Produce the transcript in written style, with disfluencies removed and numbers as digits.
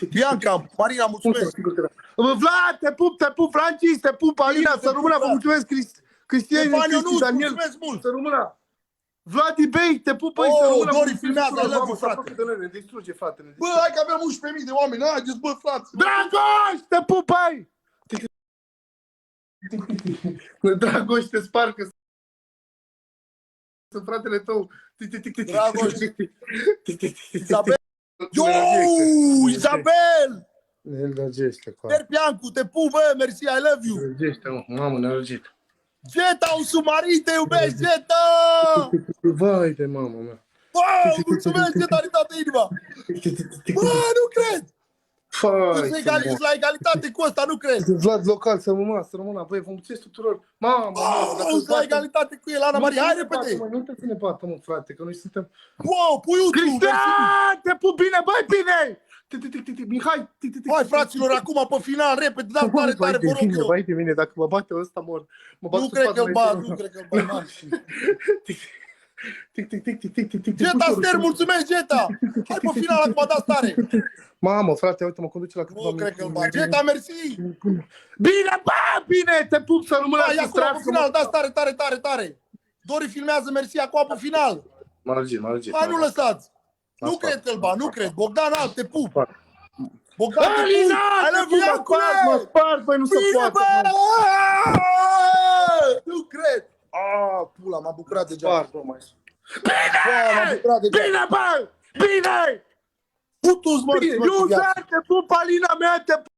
Bianca, Marina, mulțumesc. Vlad, te pup, Francis, te pup, Alina, să rămână, vă mulțumesc, Cristian, Daniel, mulțumesc mult. să rămână. Vladi Bey, te pup, să rămână. Dori filmează, lăvu, frate. Ne distruge, frate. Bă, hai că avem 11.000 de oameni, haideți, bă, frate. Dragoș, te pup, băi! Dragoș, te sparcă. Sunt fratele tău. Dragoș. Isabel. Yo, Isabel! Ne lărgește, cu Ter Biancu, te pup, bă, mersi, I love you. Ne lărgește, mamă, ne lărgește. Geta, un submarin, te iubesc, Geta! Vai de mama mea. Bă, mulțumesc, Geta, are toată inima. Bă, nu cred! Ești la egalitate cu ăsta, nu cred. Vlad local, să rămână, băi, vă mulțumesc tuturor. Mamă, ești la egalitate cu el, Ana Maria, hai repede. Nu trebuie să ne bată, mă, frate, că noi suntem... Wow, puiuțu! Cristian, te pup bine, băi, bine! Mihai! Hai, fraților, acum pe final, repede, dar tare, tare, vă rog eu. Vai de mine, dacă mă bate ăsta, mor. Nu cred că-l bat, nu cred că-l bat. Geta, Ster, mulțumesc, Geta! Hai pe final, acum dați tare! Mamă, frate, uite, mă conduce la câteva... Nu cred că-l bat. Geta, mersi! Bine, bă, bine, te pup să rămână... Hai, acum pe final, dați tare, tare, tare, tare! Dori filmează, mersi, acum pe final! M-a lărgit. Hai, nu lăsați! Nu cred că-l bat, nu cred! Bogdan, te pup! Bogdan, te pup! Hai, love you, Iacule! Mă spart, băi, nu se poate! Nu cred! Pula, m-a bucurat deja. Bine! Bine, bă! Bine! Putu-ți, mă! Iuza, te pup, Alina mea, te pup!